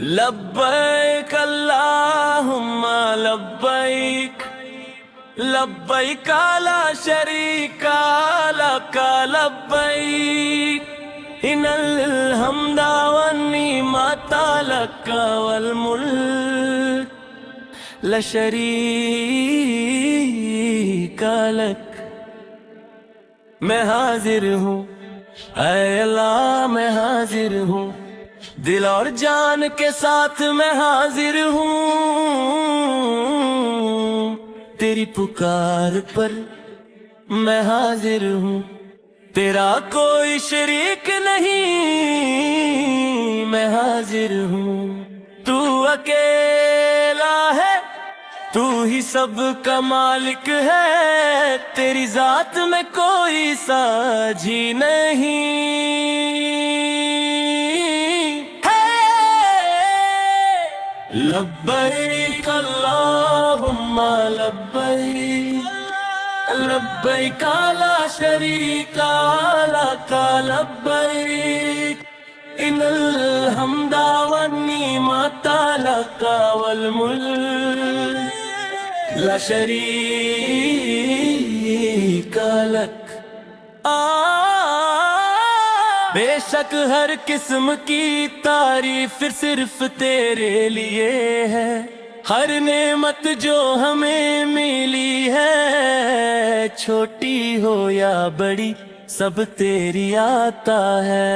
لبیک اللہم لبیک لبیک لا شریک لک لبیک ان الحمد والنعمت لک والملک لا شریک لک۔ میں حاضر ہوں اے اللہ، میں حاضر ہوں، دل اور جان کے ساتھ میں حاضر ہوں، تیری پکار پر میں حاضر ہوں، تیرا کوئی شریک نہیں، میں حاضر ہوں، تو اکیلا ہے، تو ہی سب کا مالک ہے، تیری ذات میں کوئی ساجھی نہیں ہے۔ لبیک اللہم لبیک لبیک لا شریک لک لبیک ان الحمد والنعمت لک والملک لا شریک لک۔ بے شک ہر قسم کی تعریف صرف تیرے لیے ہے، ہر نعمت جو ہمیں ملی ہے، چھوٹی ہو یا بڑی سب تیری عطا ہے۔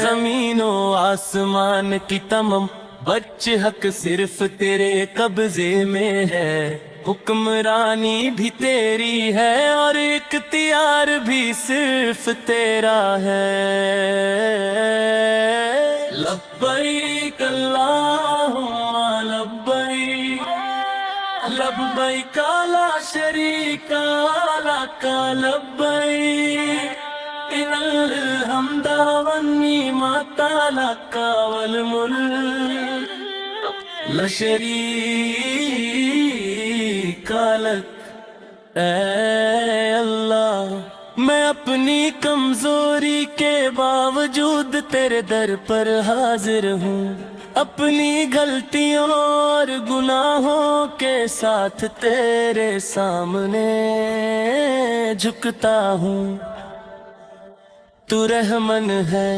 زمین و آسمان کی تمام بچ حق صرف تیرے قبضے میں ہے، حکمرانی بھی تیری ہے اور اختیار بھی صرف تیرا ہے۔ لبیک اللہم لبیک لبیک لا شریک لک لبیک ان الحمد والنعمت لک والملک لا شریک لک۔ اے اللہ، میں اپنی کمزوری کے باوجود تیرے در پر حاضر ہوں، اپنی غلطیوں اور گناہوں کے ساتھ تیرے سامنے جھکتا ہوں۔ تو رحمن ہے،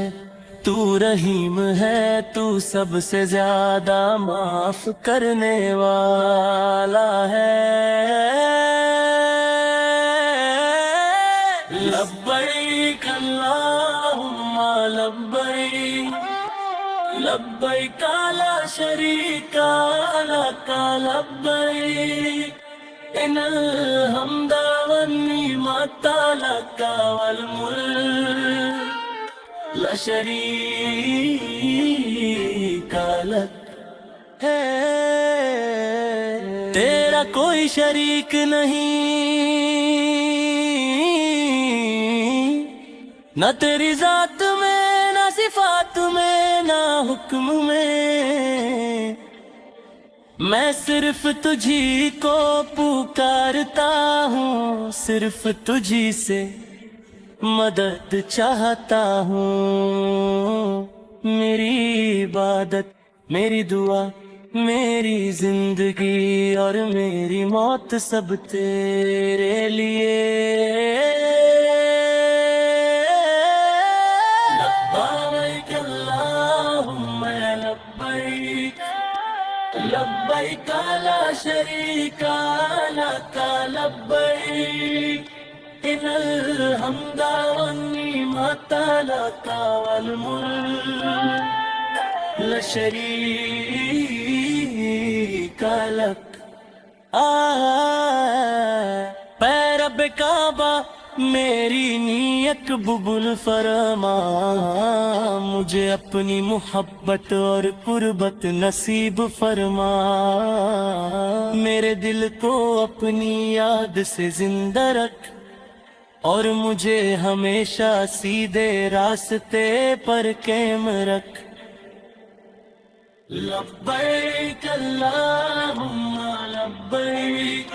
تو رحیم ہے، تو سب سے زیادہ معاف کرنے والا ہے۔ لبیک اللہم لبیک لبیک لا شریک لک لبیک ان الحمد والنعمت لک والملک لا شریک لک۔ ہے تیرا کوئی شریک نہیں، نہ تیری ذات میں، نہ صفات میں، نہ حکم میں، میں صرف تجھی کو پکارتا ہوں، صرف تجھی سے مدد چاہتا ہوں۔ میری عبادت، میری دعا، میری زندگی اور میری موت سب تیرے لیے۔ لبیک اللہم لبیک لبیک لا شریک لک لبیک ان الحمد والنعمت لک والملک لا شریک لک۔ اے رب کعبہ، میری نیت قبول فرما، مجھے اپنی محبت اور قربت نصیب فرما، میرے دل کو اپنی یاد سے زندہ رکھ اور مجھے ہمیشہ سیدھے راستے پر قائم رکھ۔ لبیک اللہم لبیک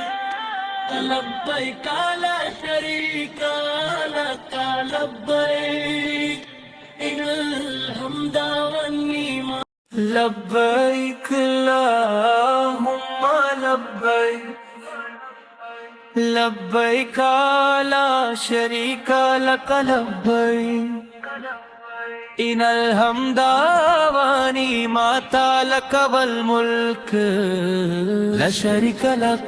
لبیک لا شریک لک لبیک ان الحمد والنعمت لبیک اللہم لبیک لبیک لا شریک لک لبیک ان الحمد والنعمت لک والملک لا شریک لک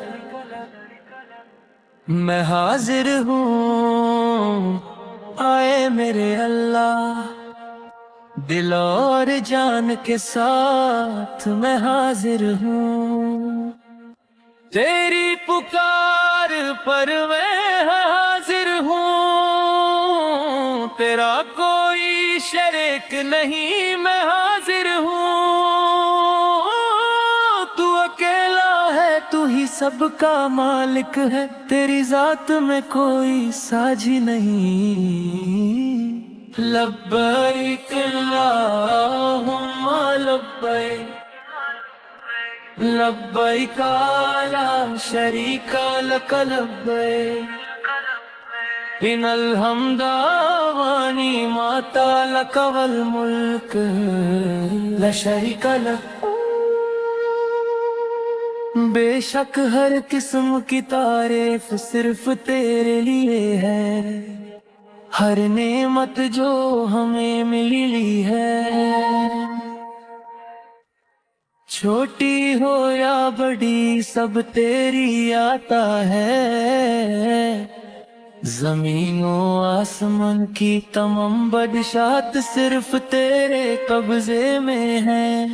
میں حاضر ہوں آئے میرے اللہ دل اور جان کے ساتھ میں حاضر ہوں تیری پکار پر میں حاضر ہوں تیرا کوئی شریک نہیں میں حاضر ہوں تو اکیلا ہے تو ہی سب کا مالک ہے تیری ذات میں کوئی ساجی نہیں لبیک اللہم لبیک لبیک لا شریک لک لبیک ان الحمد والنعمت لک والملک لا شریک لک بے شک ہر قسم کی تعریف صرف تیرے لیے ہے ہر نعمت جو ہمیں ملی ہے چھوٹی ہو یا بڑی سب تیری عطا ہے زمین و آسمان کی تمام بادشاہت صرف تیرے قبضے میں ہے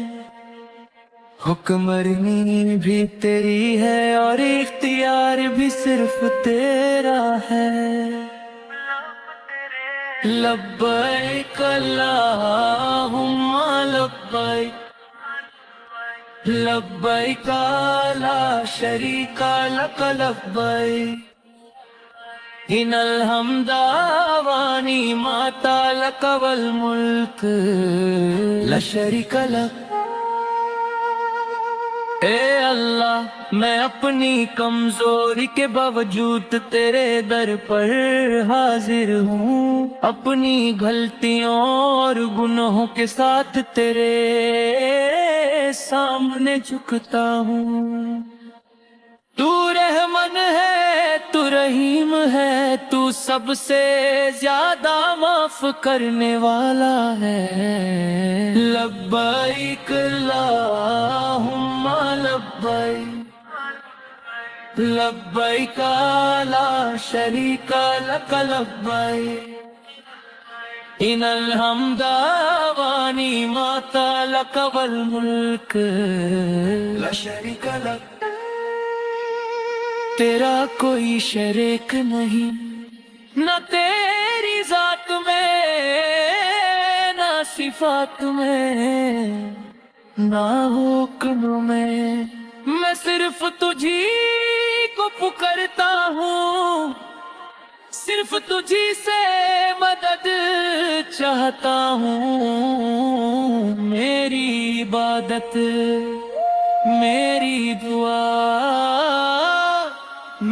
حکمرانی بھی تیری ہے اور اختیار بھی صرف تیرا ہے لبیک اللہم لبیک لبیک لا شریک لک لبیک ان الحمد والنعمت لک والملک لا شریک لک اے اللہ میں اپنی کمزوری کے باوجود تیرے در پر حاضر ہوں اپنی غلطیوں اور گناہوں کے ساتھ تیرے سامنے جھکتا ہوں تو رحمن ہے تو رحیم ہے تو سب سے زیادہ معاف کرنے والا ہے لبیک اللہم لبیک لبیک لا شریک لک لبیک ان الحمد والنعمت لک والملک لا شریک لک تیرا کوئی شریک نہیں نہ تیری ذات میں نہ صفات میں نہ حکم میں صرف تجھی کو پکارتا ہوں صرف تجھی سے مدد چاہتا ہوں میری عبادت میری دعا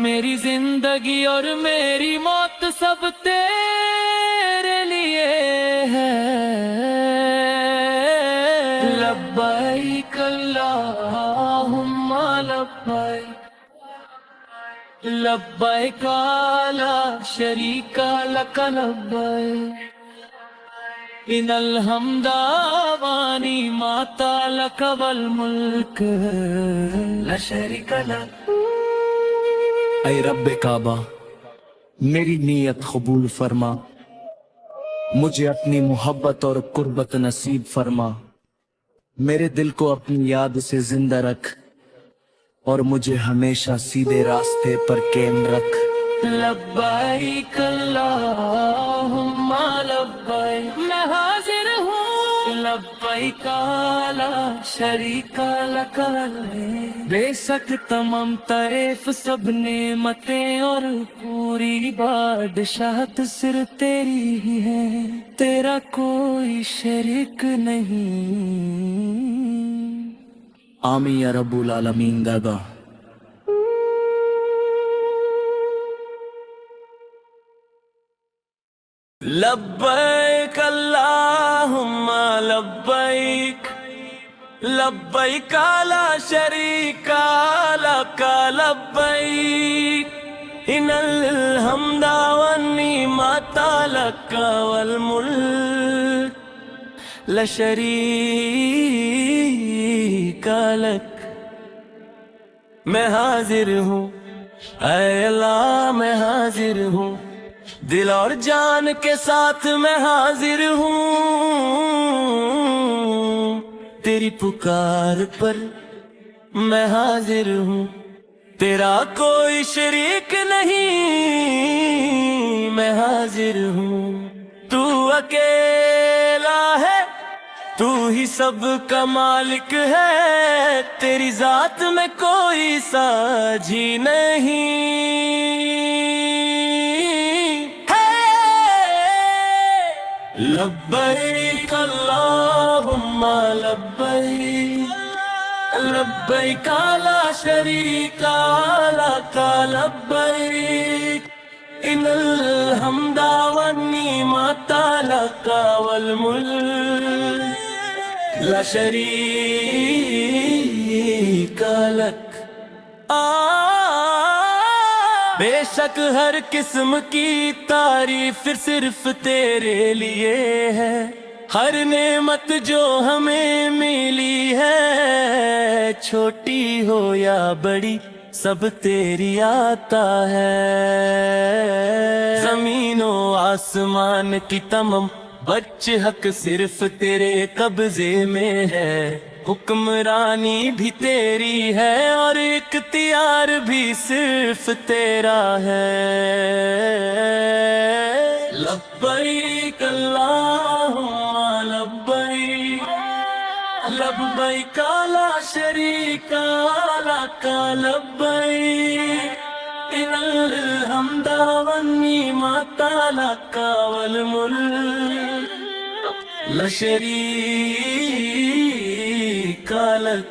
میری زندگی اور میری موت سب تیرے لیے ہے لبیک اللہم لبیک لبیک لا شریک لک لبیک ان الحمد والنعمت لک والملک لا شریک لک اے رب کعبہ میری نیت قبول فرما مجھے اپنی محبت اور قربت نصیب فرما میرے دل کو اپنی یاد سے زندہ رکھ اور مجھے ہمیشہ سیدھے راستے پر قائم رکھ لبیک اللہم لبیک میں حاضر ہوں لبیک لا شریک لک لبیک بے شک تمام تعریف سب نعمتیں اور پوری بادشاہت صرف تیری ہی ہے تیرا کوئی شریک نہیں آمین یا رب العالمین دادا لبیک اللہم لبیک لبیک لا شریک لک لبیک ان الحمد والنعمت لک والملک لا شریک لک۔ میں حاضر ہوں اے اللہ، میں حاضر ہوں، دل اور جان کے ساتھ میں حاضر ہوں، تیری پکار پر میں حاضر ہوں، تیرا کوئی شریک نہیں، میں حاضر ہوں، تو اکیلا ہے، تو ہی سب کا مالک ہے، تیری ذات میں کوئی ساجھی نہیں ہے۔ لبیک اللہم لبیک، لبیک لا شریک لک لبیک ان الحمد والنعمت لک والملک لا شریک لک۔ بے شک ہر قسم کی تعریف صرف تیرے لیے ہے، ہر نعمت جو ہمیں ملی ہے، چھوٹی ہو یا بڑی سب تیری عطا ہے۔ زمین و آسمان کی تمام بچ حق صرف تیرے قبضے میں ہے، حکمرانی بھی تیری ہے اور اختیار بھی صرف تیرا ہے۔ لبیک اللہم لبیک، لبیک لا شریک لک لبیک ان الحمد والنعمت لک والملک لا شریک لک۔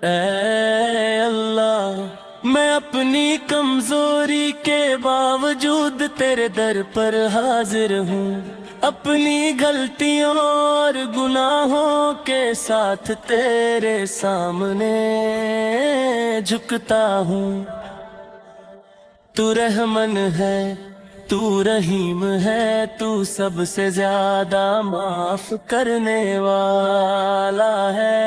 اے اللہ، میں اپنی کمزوری کے باوجود تیرے در پر حاضر ہوں، اپنی غلطیوں اور گناہوں کے ساتھ تیرے سامنے جھکتا ہوں۔ تو رحمن ہے، تو رحیم ہے، تو سب سے زیادہ معاف کرنے والا ہے۔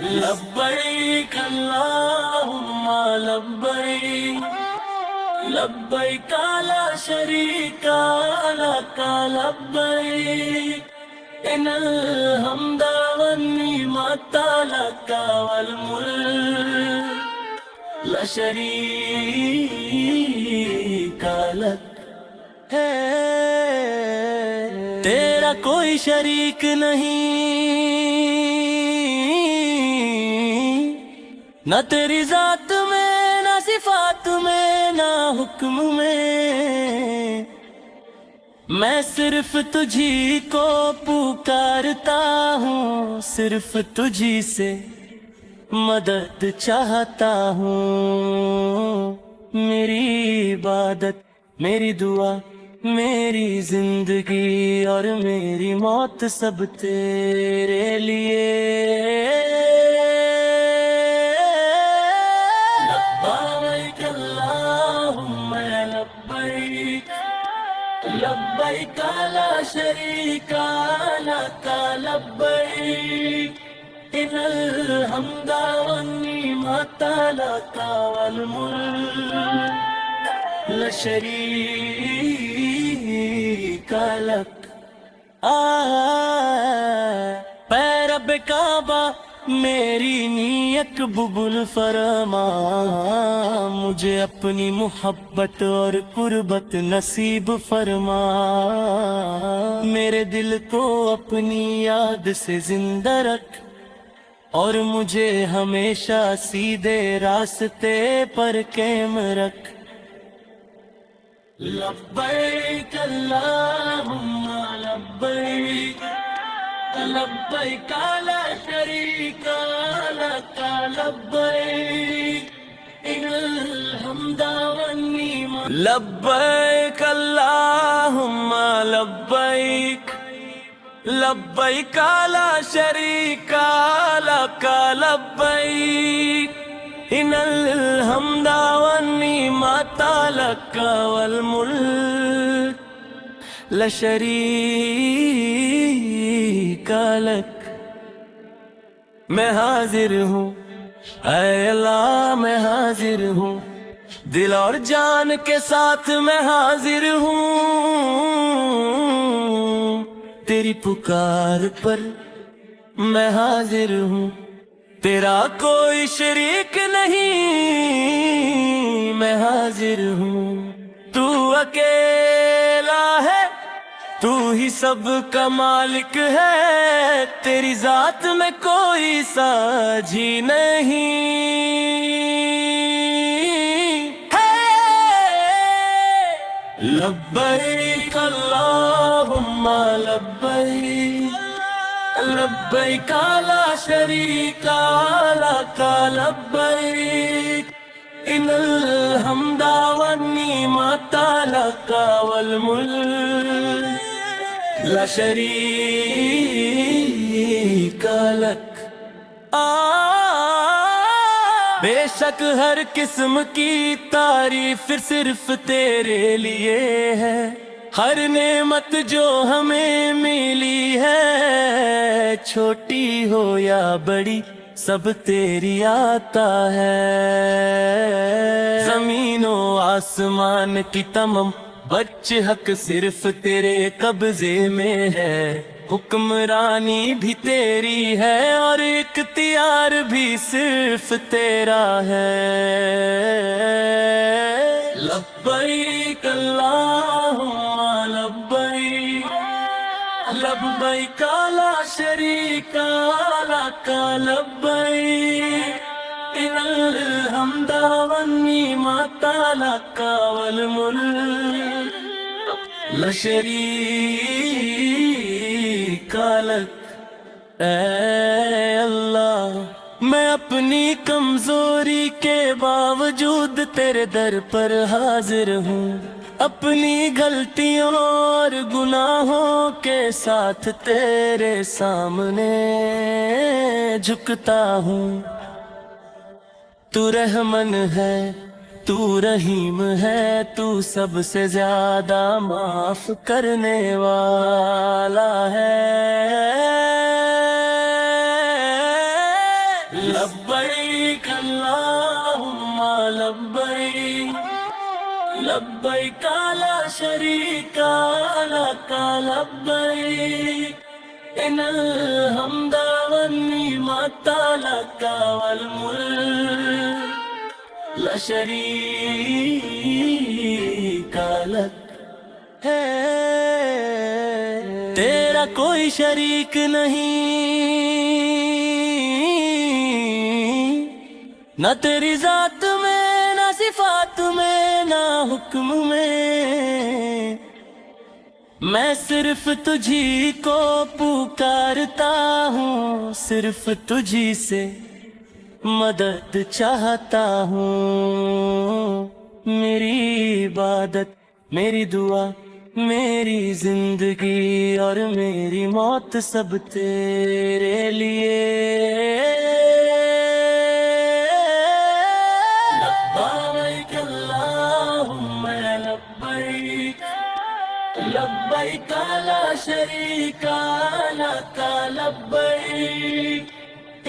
لبیک اللہم لبیک، لبیک لا شریک لک لبیک ان الحمد والنعمت لک والملک لا شریک لک۔ ہے تیرا کوئی شریک نہیں، نہ تیری ذات میں، نہ صفات میں، نہ حکم میں، میں صرف تجھی کو پکارتا ہوں، صرف تجھی سے مدد چاہتا ہوں۔ میری عبادت، میری دعا، میری زندگی اور میری موت سب تیرے لیے۔ لبیک اللہم لبیک، لبیک لا شریک لک لبیک ان الحمد والنعمت لک والملک لا شریک لک۔ اے رب کعبہ، میری نیت قبول فرما، مجھے اپنی محبت اور قربت نصیب فرما، میرے دل کو اپنی یاد سے زندہ رکھ اور مجھے ہمیشہ سیدھے راستے پر قائم رکھ۔ لبیک اللہم لبیک، لبیک لا شریک لک لبیک ان الحمد والنعمت۔ لبیک اللہم لبیک، لبیک لا شریک لک لبیک ان الحمد والنعمت لک والملک لا شریک لک۔ میں حاضر ہوں اے اللہ، میں حاضر ہوں، دل اور جان کے ساتھ میں حاضر ہوں، تیری پکار پر میں حاضر ہوں، تیرا کوئی شریک نہیں، میں حاضر ہوں، تو اکیلا ہے، تو ہی سب کا مالک ہے، تیری ذات میں کوئی ساجھی نہیں ہے۔ لبیک اللہم لبیک، لبیک لا شریک لک لبیک ان الحمد والنعمت لک والملک لا شریک لک۔ بے شک ہر قسم کی تعریف صرف تیرے لیے ہے، ہر نعمت جو ہمیں ملی ہے، چھوٹی ہو یا بڑی سب تیری عطا ہے۔ زمین و آسمان کی تمام بچے حق صرف تیرے قبضے میں ہے، حکمرانی بھی تیری ہے اور اختیار بھی صرف تیرا ہے۔ لبیک اللہم لبیک، لبیک لا شریک لک لبیک ان الحمد والنعمت لک والملک لا شریک لک۔ اے اللہ، میں اپنی کمزوری کے باوجود تیرے در پر حاضر ہوں، اپنی غلطیوں اور گناہوں کے ساتھ تیرے سامنے جھکتا ہوں۔ تو رحمن ہے، تو رحیم ہے، تو سب سے زیادہ معاف کرنے والا ہے۔ لبیک اللہم لبیک، لبیک لا شریک لک لبیک ان الحمد والنعمت لک والملک لا شریک لک۔ ہے تیرا کوئی شریک نہیں، نہ تیری ذات میں، نہ صفات میں، نہ حکم میں، میں صرف تجھی کو پکارتا ہوں، صرف تجھی سے مدد چاہتا ہوں۔ میری عبادت، میری دعا، میری زندگی اور میری موت سب تیرے لیے۔ لبیک اللہم لبیک، لبیک لا شریک لک لبیک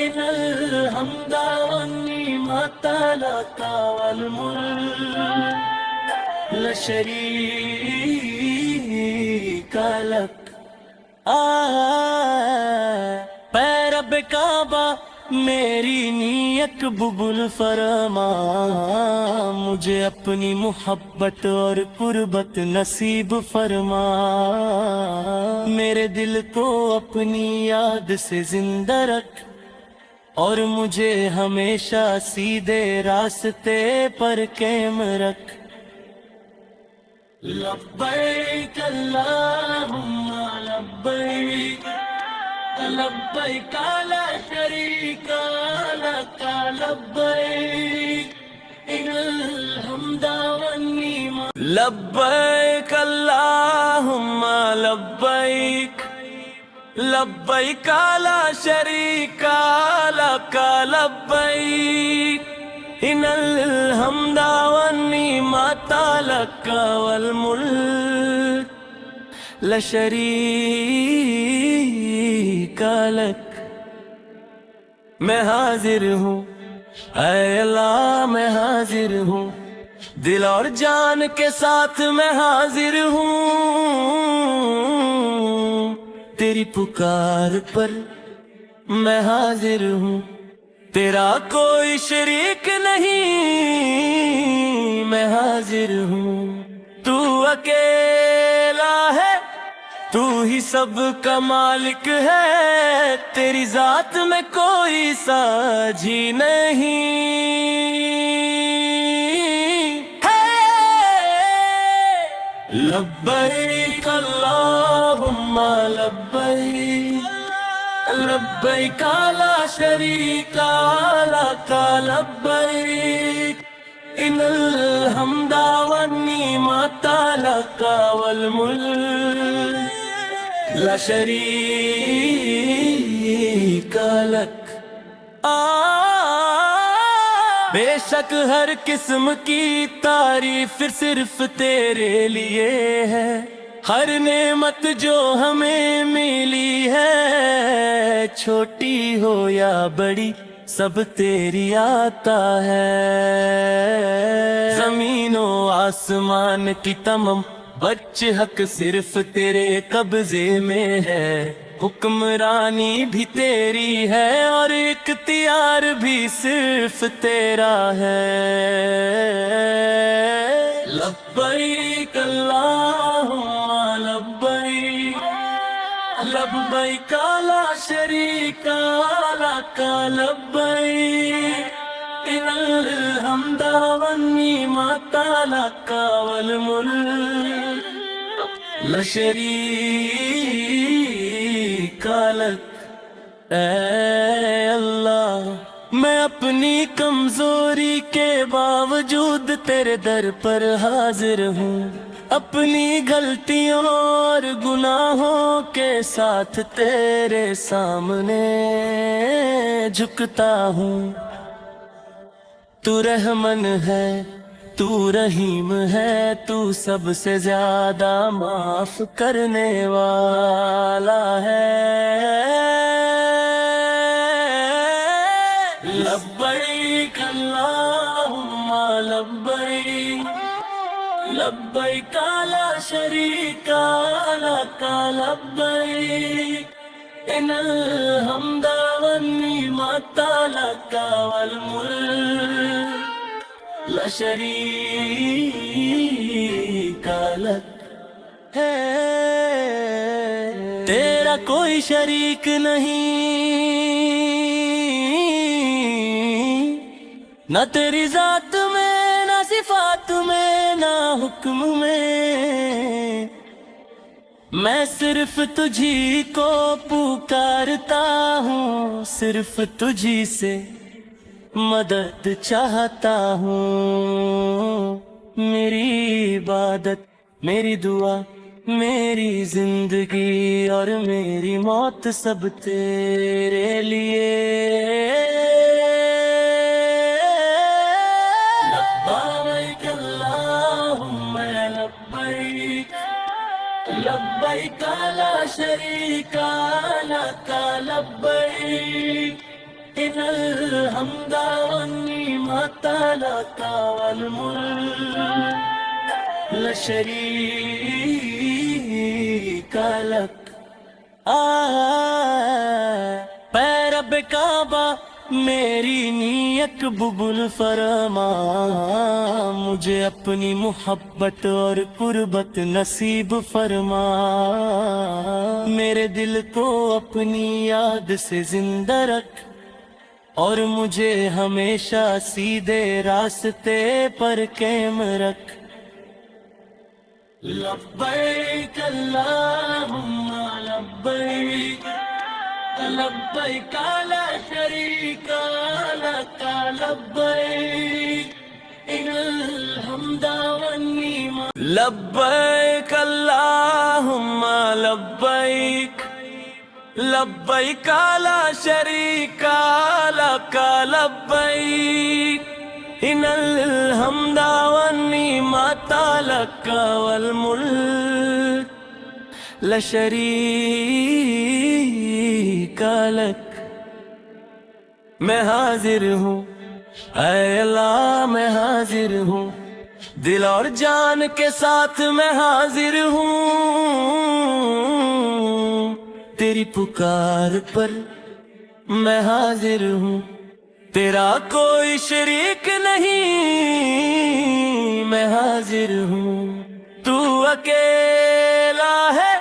ان الحمد والنعمت لک والملک لا شریک لک۔ اے رب کعبہ، میری نیت قبول فرما، مجھے اپنی محبت اور قربت نصیب فرما، میرے دل کو اپنی یاد سے زندہ رکھ اور مجھے ہمیشہ سیدھے راستے پر قائم رکھ۔ لبیک اللہم لبیک، لبیک لا شریک لک لبیک ان الحمد والنعمت۔ لبیک اللہم لبیک، لبیک لا شریک لک لبیک ان الحمد والنعمت لک والملک لا شریک لک۔ میں حاضر ہوں اے اللہ، میں حاضر ہوں، دل اور جان کے ساتھ میں حاضر ہوں، تیری پکار پر میں حاضر ہوں، تیرا کوئی شریک نہیں، میں حاضر ہوں، تو اکیلا ہے، تو ہی سب کا مالک ہے، تیری ذات میں کوئی ساجھی نہیں ہے۔ لبیک اللہم لبیک لبیک لا شریک لک لبیک ان الحمد والنعمت لک والملک لا شریک لک۔ بے شک ہر قسم کی تعریف صرف تیرے لیے ہے، ہر نعمت جو ہمیں ملی ہے، چھوٹی ہو یا بڑی سب تیری عطا ہے۔ زمین و آسمان کی تمام بچے حق صرف تیرے قبضے میں ہے، حکمرانی بھی تیری ہے اور اختیار بھی صرف تیرا ہے۔ لبیک اللہم لبیک لبیک لا شریک لک لبیک ان الحمد والنعمت لک والملک لا شریک لک۔ اے اللہ، میں اپنی کمزوری کے باوجود تیرے در پر حاضر ہوں، اپنی غلطیوں اور گناہوں کے ساتھ تیرے سامنے جھکتا ہوں۔ تو رحمن ہے، تو رحیم ہے، تو سب سے زیادہ معاف کرنے والا ہے۔ لبیک اللہم لبیک لبیک لا شریک لک لبیک ان الحمد والنعمت لک والملک لا شریک لک۔ ہے تیرا کوئی شریک نہیں، نہ تیری ذات میں، نہ صفات میں، نہ حکم میں، میں صرف تجھی کو پکارتا ہوں، صرف تجھی سے مدد چاہتا ہوں۔ میری عبادت، میری دعا، میری زندگی اور میری موت سب تیرے لیے۔ لبیک اللہم لبیک لبیک لا شریک لک لبیک ان الحمد والنعمت لک والملک لا شریک لک۔ اے رب کعبہ، میری نیت قبول فرما، مجھے اپنی محبت اور قربت نصیب فرما، میرے دل کو اپنی یاد سے زندہ رکھ اور مجھے ہمیشہ سیدھے راستے پر قائم رکھ۔ لبیک اللہم لبیک لبیک لا شریک لک لبیک ان الحمد والنعمت لبیک اللہم لبیک لبیک لا شریک لک لبیک ان الحمد والنعمت لک والملک لا شریک لک۔ میں حاضر ہوں اے اللہ، میں حاضر ہوں، دل اور جان کے ساتھ میں حاضر ہوں، تیری پکار پر میں حاضر ہوں، تیرا کوئی شریک نہیں، میں حاضر ہوں، تو اکیلا ہے،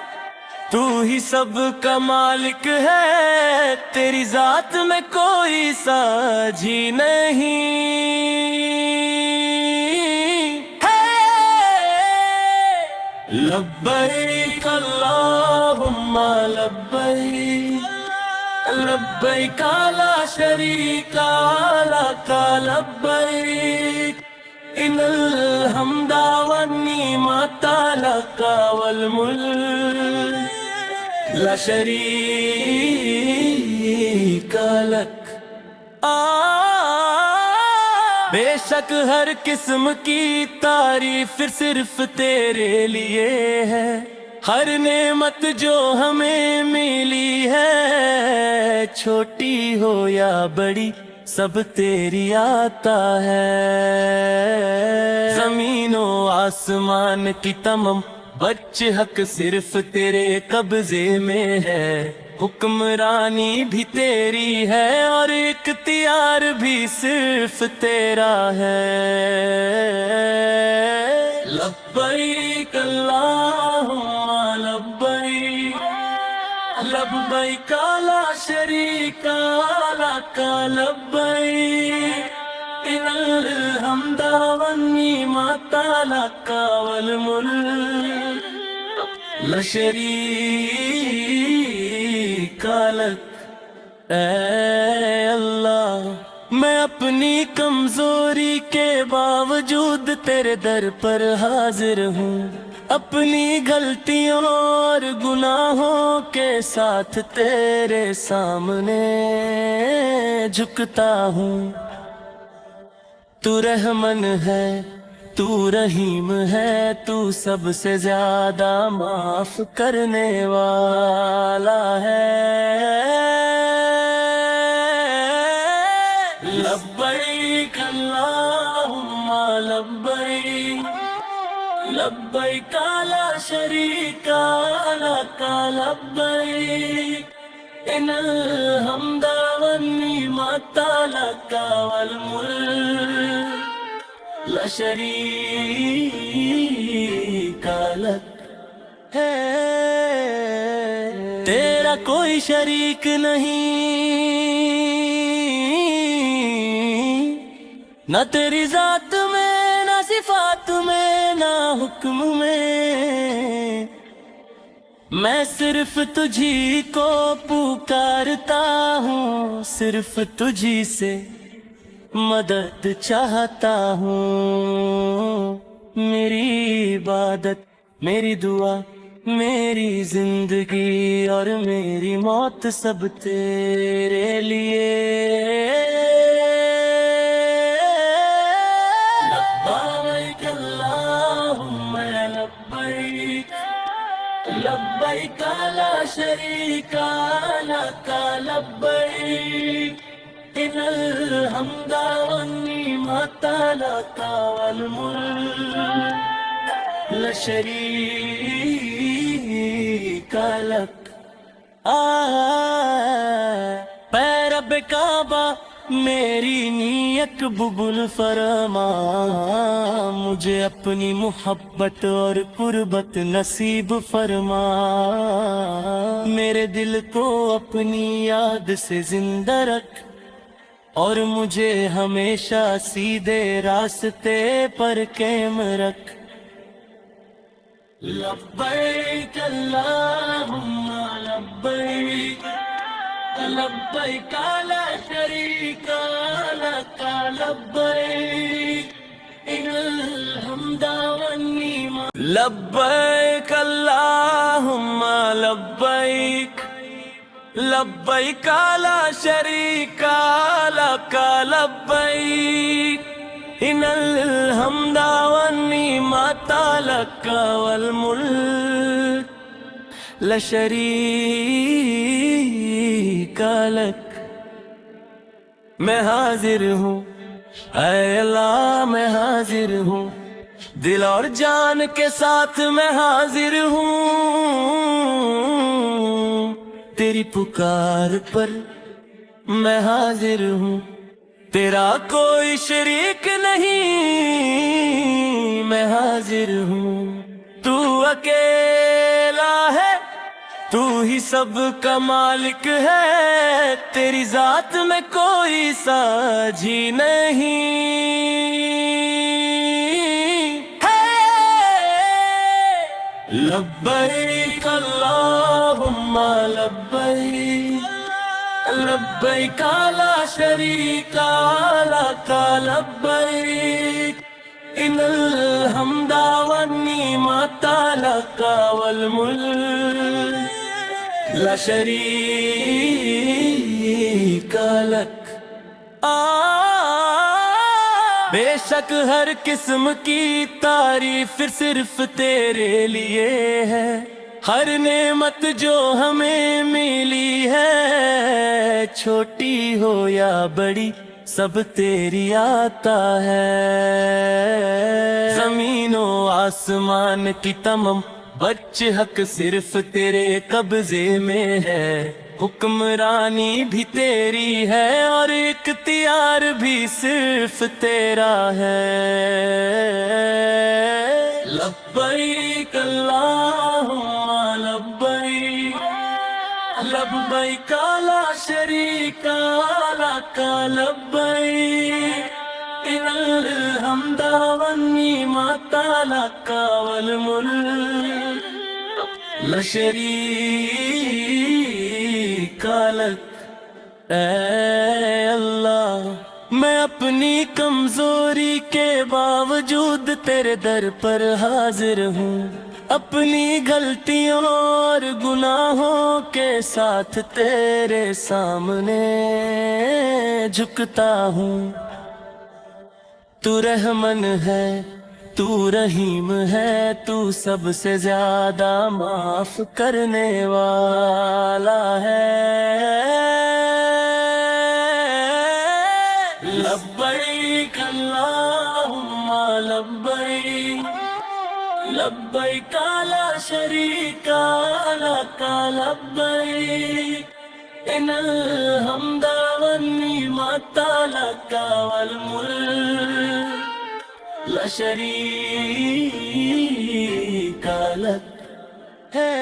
تو ہی سب کا مالک ہے، تیری ذات میں کوئی ساجھی نہیں ہے۔ لبیک اللہم لبیک، لبیک لا شریک لک لبیک ان الحمد والنعمت لک والملک لا شریک لک۔ بے شک ہر قسم کی تعریف صرف تیرے لیے ہے، ہر نعمت جو ہمیں ملی ہے، چھوٹی ہو یا بڑی سب تیری عطا ہے۔ زمین و آسمان کی تمام بچے حق صرف تیرے قبضے میں ہے، حکمرانی بھی تیری ہے اور اختیار بھی صرف تیرا ہے۔ لبیک اللہم لبیک، لبیک لا شریک لک لبیک ان الحمد والنعمت لک والملک لا شریک لک۔ اے اللہ، میں اپنی کمزوری کے باوجود تیرے در پر حاضر ہوں، اپنی غلطیوں اور گناہوں کے ساتھ تیرے سامنے جھکتا ہوں۔ تو رحمن ہے، تو رحیم ہے، تو سب سے زیادہ معاف کرنے والا ہے۔ لبیک اللہم لبیک، لبیک لا شریک لک لبیک ان الحمد والنعمت لک والملک لا شریک لک۔ ہے تیرا کوئی شریک نہیں، نہ تیری ذات میں، نہ صفات میں، نہ حکم میں، میں صرف تجھی کو پکارتا ہوں، صرف تجھی سے مدد چاہتا ہوں۔ میری عبادت، میری دعا، میری زندگی اور میری موت سب تیرے لیے۔ لبیک اللہم لبیک، لبیک لا شریک لک لبیک ان الحمد والنعمت لک والملک لا شریک لک۔ اے رب کعبہ، میری نیت قبول فرما، مجھے اپنی محبت اور قربت نصیب فرما، میرے دل کو اپنی یاد سے زندہ رکھ اور مجھے ہمیشہ سیدھے راستے پر قائم رکھ۔ لبیک اللہم لبیک، لبیک لا شریک لک لبیک ان الحمد والنعمت۔ لبیک اللہم لبیک، لبیک لا شریک لک لبیک ان الحمد والنعمت لک والملک لا شریک لک۔ میں حاضر ہوں اے اللہ، میں حاضر ہوں، دل اور جان کے ساتھ میں حاضر ہوں، تیری پکار پر میں حاضر ہوں، تیرا کوئی شریک نہیں، میں حاضر ہوں، تو اکیلا ہے، تو ہی سب کا مالک ہے، تیری ذات میں کوئی ساجھی نہیں ہے۔ لبیک اللہم لبیک، لبیک لا شریک لک لبیک ان الحمد والنعمت لک والملک لا شریک لک۔ بے شک ہر قسم کی تعریف صرف تیرے لیے ہے، ہر نعمت جو ہمیں ملی ہے، چھوٹی ہو یا بڑی سب تیری عطا ہے۔ زمین و آسمان کی تمام بچے حق صرف تیرے قبضے میں ہے، حکمرانی بھی تیری ہے اور اختیار بھی صرف تیرا ہے۔ لبیک اللہم لبیک، لبیک لا شریک لک لبیک ان الحمد والنعمت لک والملک لا شریک لک۔ اے اللہ، میں اپنی کمزوری کے باوجود تیرے در پر حاضر ہوں، اپنی غلطیوں اور گناہوں کے ساتھ تیرے سامنے جھکتا ہوں۔ تو رحمن ہے، تو رحیم ہے، تو سب سے زیادہ معاف کرنے والا ہے۔ لبیک اللہم لبیک، لبیک لا شریک لک لبیک ان الحمد والنعمت لک والملک لا شریک لک۔ ہے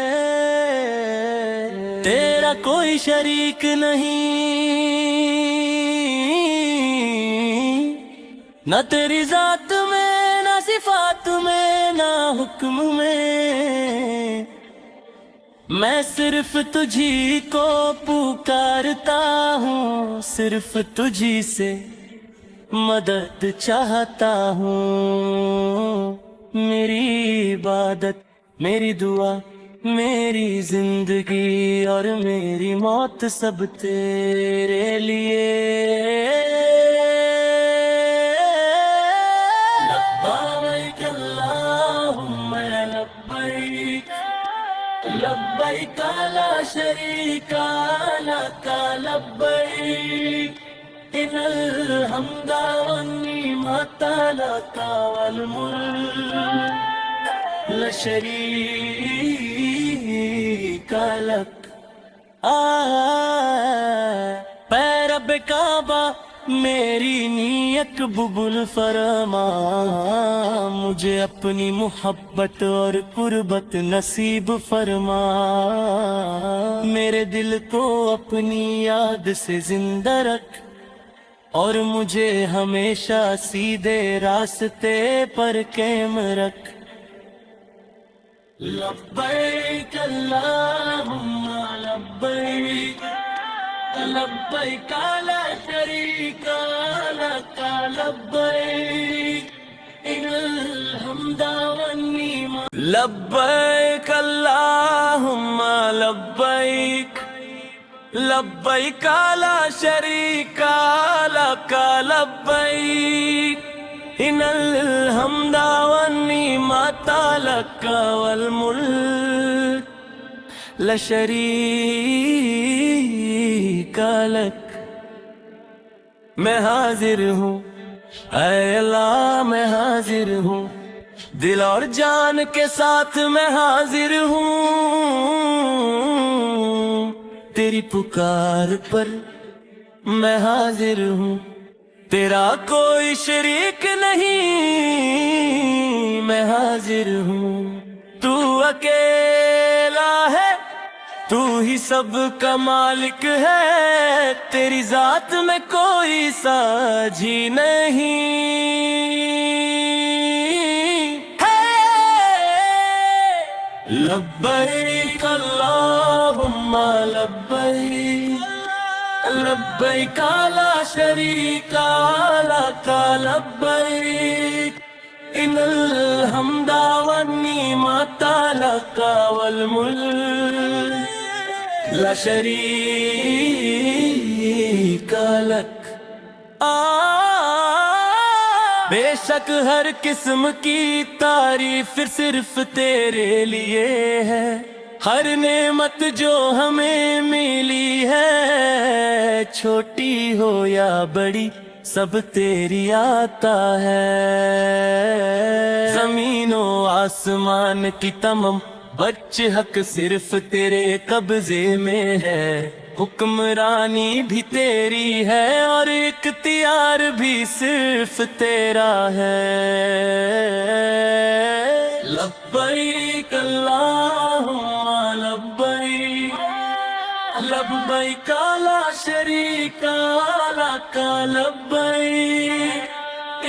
تیرا کوئی شریک نہیں، نہ تیری ذات میں، نہ صفات میں، نہ حکم میں، میں صرف تجھی کو پکارتا ہوں، صرف تجھی سے مدد چاہتا ہوں۔ میری عبادت، میری دعا، میری زندگی اور میری موت سب تیرے لیے۔ لبیک اللہم لبیک، لبیک لا شریک لک لبیک ان الحمد والنعمت لک والملک لا شریک لک۔ اے رب کعبہ، میری نیت قبول فرما، مجھے اپنی محبت اور قربت نصیب فرما، میرے دل کو اپنی یاد سے زندہ رکھ اور مجھے ہمیشہ سیدھے راستے پر قائم رکھ۔ لبیک اللہم لبیک، لبیک لا شریک لک لبیک ان الحمد والنعمت۔ لبیک اللہم لبیک، لبیک لا شریک لک لبیک ان الحمد والنعمت لک والملک لا شریک لک۔ میں حاضر ہوں اے اللہ، میں حاضر ہوں، دل اور جان کے ساتھ میں حاضر ہوں، تیری پکار پر میں حاضر ہوں، تیرا کوئی شریک نہیں، میں حاضر ہوں، تو اکیلا ہے، تو ہی سب کا مالک ہے، تیری ذات میں کوئی ساجھی نہیں ہے۔ لبیک اللہم لبیک لبیک لا شریک لک لبیک ان الحمد والنعمت لک والملک لا شریک لک۔ بے شک ہر قسم کی تعریف صرف تیرے لیے ہے، ہر نعمت جو ہمیں ملی ہے، چھوٹی ہو یا بڑی سب تیری عطا ہے۔ زمین و آسمان کی تمام بچے حق صرف تیرے قبضے میں ہے، حکمرانی بھی تیری ہے اور اختیار بھی صرف تیرا ہے۔ لبیک اللہم لبیک لبیک لا شریک لک لبیک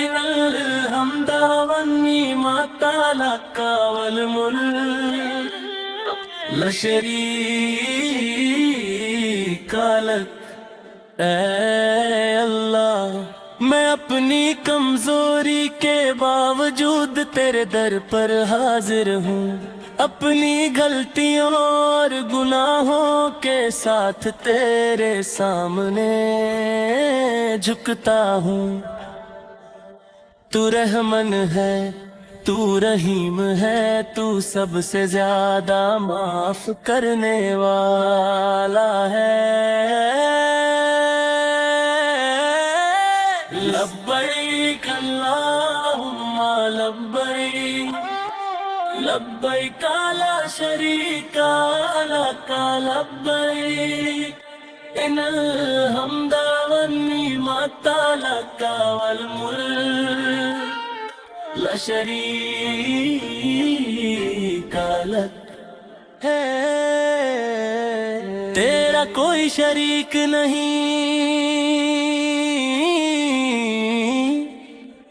ان الحمد والنعمت لک والملک لا شریک لک۔ اے اللہ، میں اپنی کمزوری کے باوجود تیرے در پر حاضر ہوں، اپنی غلطیوں اور گناہوں کے ساتھ تیرے سامنے جھکتا ہوں۔ تو رحمن ہے، تو رحیم ہے، تو سب سے زیادہ معاف کرنے والا ہے۔ لبیک اللہم لبیک لبیک لا شریک لک لبیک ان الحمد والنعمت لک والملک لا شریک لک۔ ہے تیرا کوئی شریک نہیں،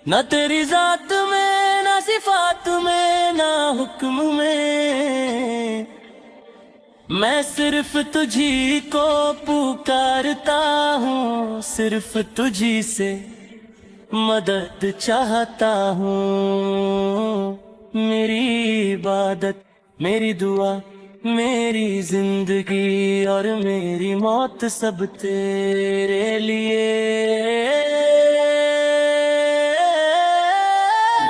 نہ تیری ذات میں، نہ صفات میں، نہ حکم میں، میں صرف تجھی کو پکارتا ہوں، صرف تجھی سے مدد چاہتا ہوں۔ میری عبادت، میری دعا، میری زندگی اور میری موت سب تیرے لیے۔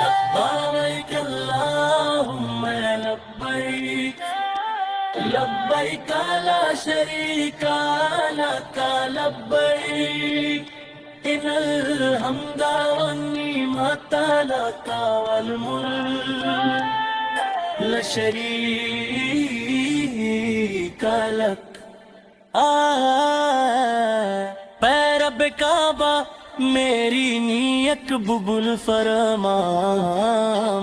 لبیک اللہم لبیک لبیک لا شریک لک لبیک ان الحمد والنعمت لک والملک لا شریک لک۔ اے رب کعبہ، میری نیت قبول فرما،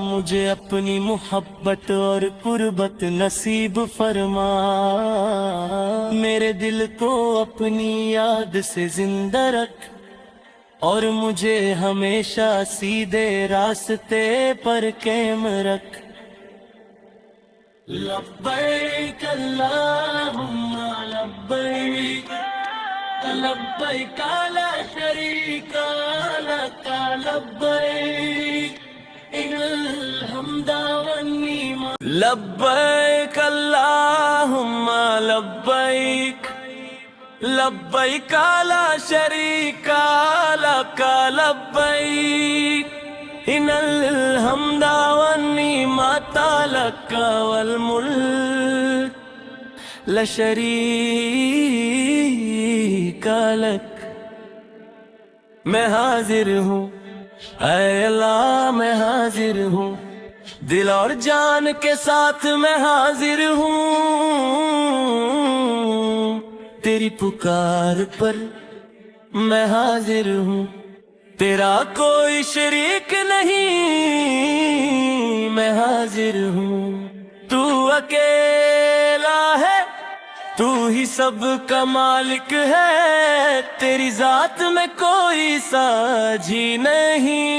مجھے اپنی محبت اور قربت نصیب فرما، میرے دل کو اپنی یاد سے زندہ رکھ اور مجھے ہمیشہ سیدھے راستے پر قائم رکھ۔ لبیک اللہم لبیک لبیک لا شریک لک لبیک ان الحمد والنعمت لبیک اللہم لبیک لبیک لا شریک لک لبیک ان الحمد والنعمت لک والملک لا شریک لک۔ میں حاضر ہوں اے اللہ، میں حاضر ہوں، دل اور جان کے ساتھ میں حاضر ہوں، تیری پکار پر میں حاضر ہوں، تیرا کوئی شریک نہیں، میں حاضر ہوں، تو اکیلا ہے، تو ہی سب کا مالک ہے، تیری ذات میں کوئی ساجھی نہیں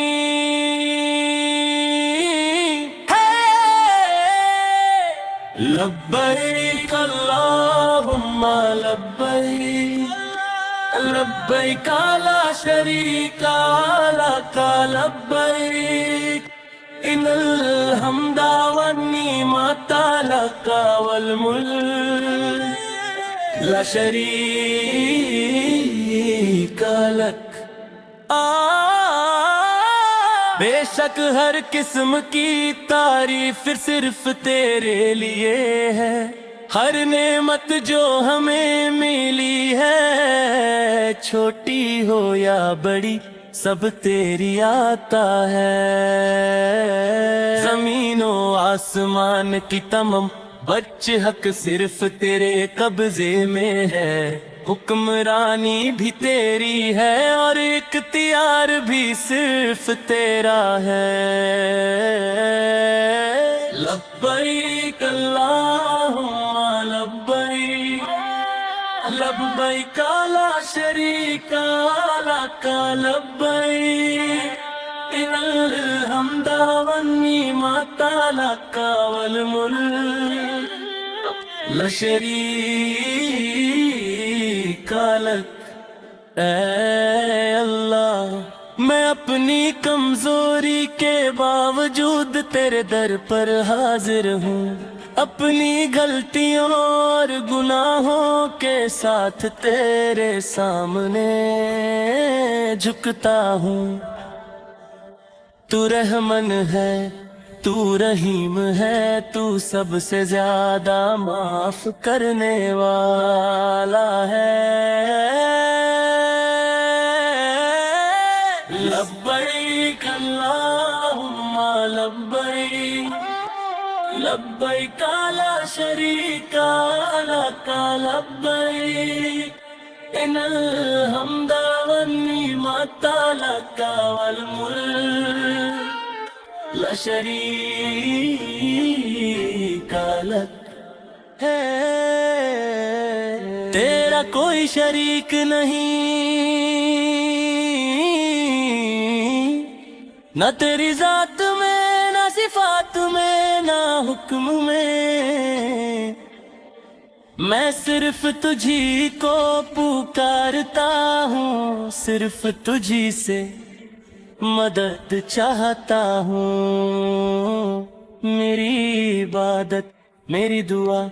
ہے۔ لبیک اللہم لبیک، لبیک لا شریک لک لبیک ان الحمد والنعمت لک والملک لا شریک لک۔ بے شک ہر قسم کی تعریف صرف تیرے لیے ہے، ہر نعمت جو ہمیں ملی ہے، چھوٹی ہو یا بڑی سب تیری عطا ہے۔ زمین و آسمان کی تمام بچے حق صرف تیرے قبضے میں ہے، حکمرانی بھی تیری ہے اور اختیار بھی صرف تیرا ہے۔ لبیک اللہم لبیک، لبیک لا شریک لک لبیک ان الحمد والنعمت لک والملک لا شریک لک۔ اے اللہ، میں اپنی کمزوری کے باوجود تیرے در پر حاضر ہوں، اپنی غلطیوں اور گناہوں کے ساتھ تیرے سامنے جھکتا ہوں۔ تو رحمن ہے، تو رحیم ہے، تو سب سے زیادہ معاف کرنے والا ہے۔ لبیک اللہم لبیک، لبیک لا شریک لک لبیک ان الحمد والنعمت لک والملک لا شریک لک۔ ہے تیرا کوئی شریک نہیں، نہ تیری ذات میں، نہ صفات میں، نہ حکم میں، میں صرف تجھی کو پکارتا ہوں، صرف تجھی سے مدد چاہتا ہوں۔ میری عبادت، میری دعا،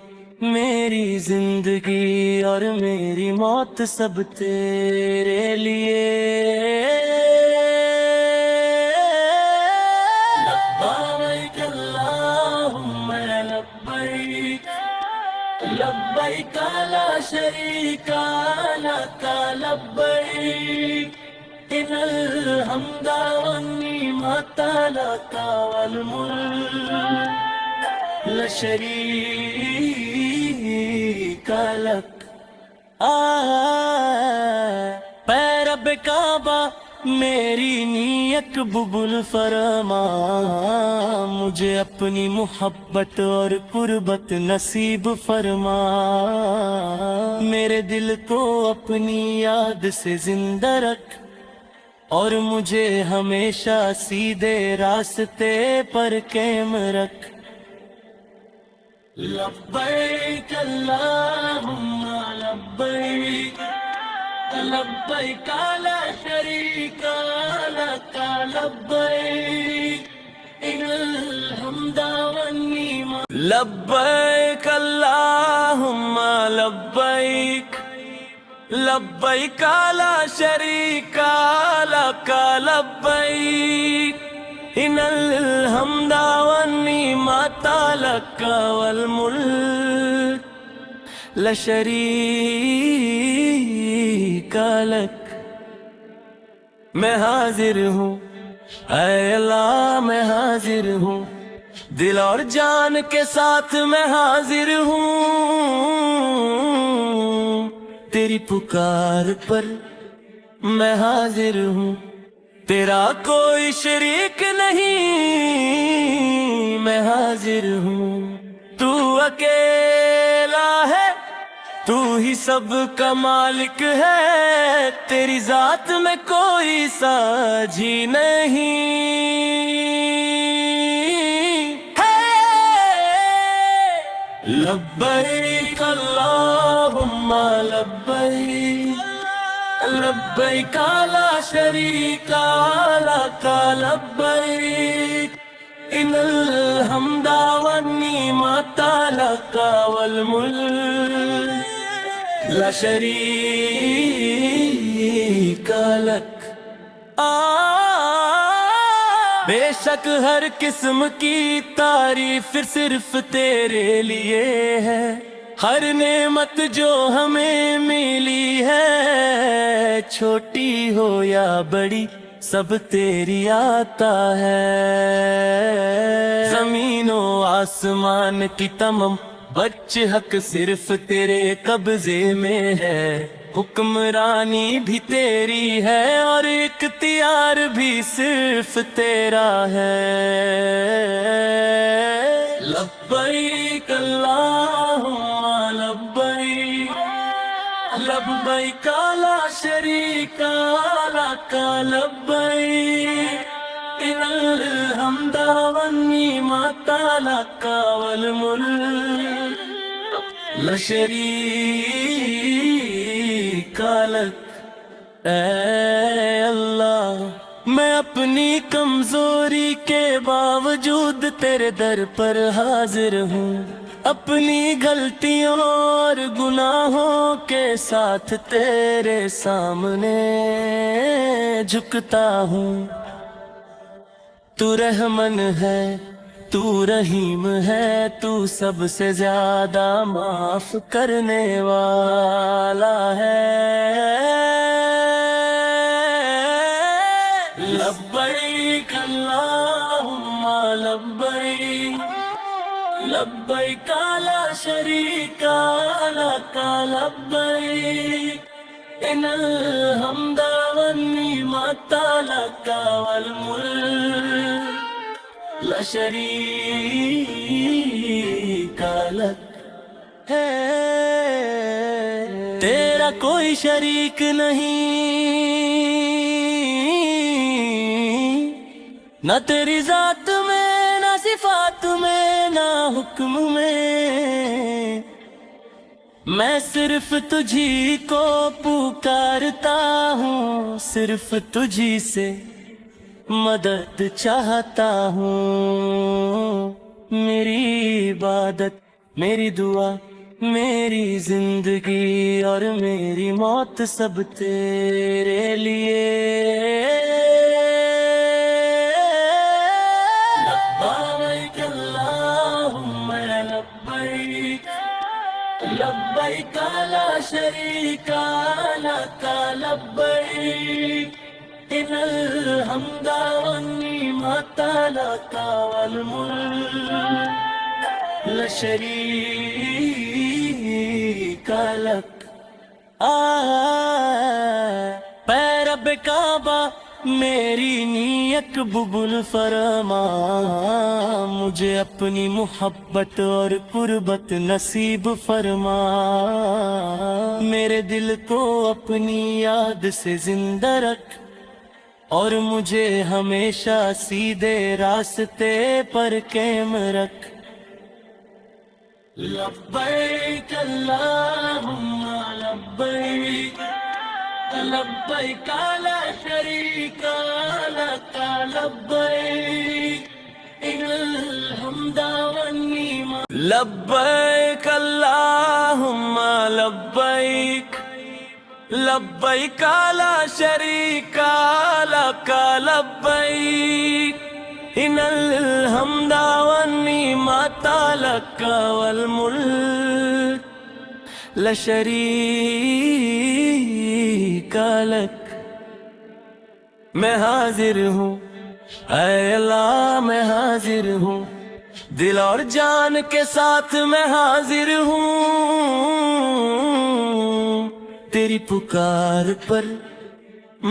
میری زندگی اور میری موت سب تیرے لیے۔ لبیک اللہم لبیک، لبیک لا شریک لک لبیک ان الحمد والنعمت لک والملک لا شریک لک۔ اے رب کعبہ، میری نیت قبول فرما، مجھے اپنی محبت اور قربت نصیب فرما، میرے دل کو اپنی یاد سے زندہ رکھ اور مجھے ہمیشہ سیدھے راستے پر قائم رکھ۔ لبیک اللہم لبیک، لبیک لا شریک لک لبیک ان الحمد والنعمت۔ لبیک اللہم لبیک، لبیک لا شریک لک لبیک ان الحمد والنعمت لک والملک لا شریک لک۔ میں حاضر ہوں اے اللہ، میں حاضر ہوں، دل اور جان کے ساتھ میں حاضر ہوں، تیری پکار پر میں حاضر ہوں، تیرا کوئی شریک نہیں، میں حاضر ہوں، تو اکیلا ہے، تو ہی سب کا مالک ہے، تیری ذات میں کوئی ساجھی نہیں ہے۔ لبیک اللہم لبیک لبیک لا شریک لک لبیک ان الحمد والنعمت لک والملک لا شریک لک۔ بے شک ہر قسم کی تعریف صرف تیرے لیے ہے، ہر نعمت جو ہمیں ملی ہے، چھوٹی ہو یا بڑی سب تیری عطا ہے۔ زمین و آسمان کی تمام بچ حق صرف تیرے قبضے میں ہے، حکمرانی بھی تیری ہے اور اختیار بھی صرف تیرا ہے۔ لبیک اللہم لبیک لبیک لا شریک لک لبیک ان الحمد والنعمت لک والملک لا شریک لک۔ اے اللہ، میں اپنی کمزوری کے باوجود تیرے در پر حاضر ہوں، اپنی غلطیوں اور گناہوں کے ساتھ تیرے سامنے جھکتا ہوں۔ تو رحمن ہے، تو رحیم ہے، تو سب سے زیادہ معاف کرنے والا ہے۔ لبیک اللہم لبیک لبیک لا شریک لک لبیک ان الحمد والنعمت لک والملک لا شریک لک۔ ہے تیرا کوئی شریک نہیں، نہ تیری ذات میں، نہ صفات میں، نہ حکم میں، میں صرف تجھی کو پکارتا ہوں، صرف تجھی سے مدد چاہتا ہوں۔ میری عبادت، میری دعا، میری زندگی اور میری موت سب تیرے لیے۔ لبیک اللہم لبیک لبیک لا شریک لک لبیک ان الحمد والنعمت لک والملک لا شریک لک۔ اے رب کعبہ، میری نیت قبول فرما، مجھے اپنی محبت اور قربت نصیب فرما، میرے دل کو اپنی یاد سے زندہ رکھ اور مجھے ہمیشہ سیدھے راستے پر قائم رکھ۔ لبیک اللہم لبیک لبیک لا شریک لک لبیک ان الحمد والنعمت۔ لبیک اللہم لبیک لبیک لا شریک لک لبیک ان الحمد والنعمت لک والملک لا شریک لک۔ میں حاضر ہوں اے اللہ، میں حاضر ہوں، دل اور جان کے ساتھ میں حاضر ہوں، تیری پکار پر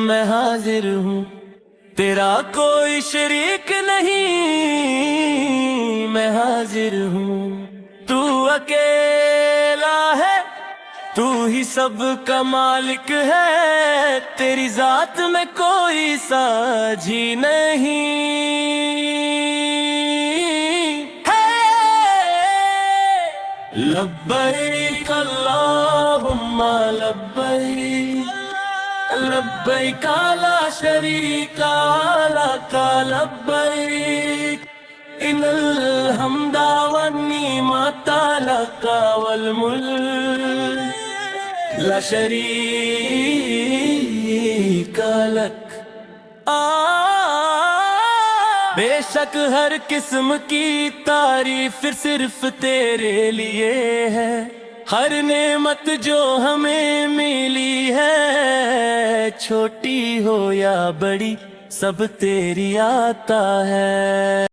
میں حاضر ہوں، تیرا کوئی شریک نہیں، میں حاضر ہوں، تو اکیلا ہے، تو ہی سب کا مالک ہے، تیری ذات میں کوئی ساجھی نہیں ہے۔ لبیک اللہم لبیک، لبیک لا شریک لک لبیک ان الحمد والنعمت لک والملک لا شریک لک۔ بے شک ہر قسم کی تعریف صرف تیرے لیے ہے، ہر نعمت جو ہمیں ملی ہے، چھوٹی ہو یا بڑی سب تیری عطا ہے۔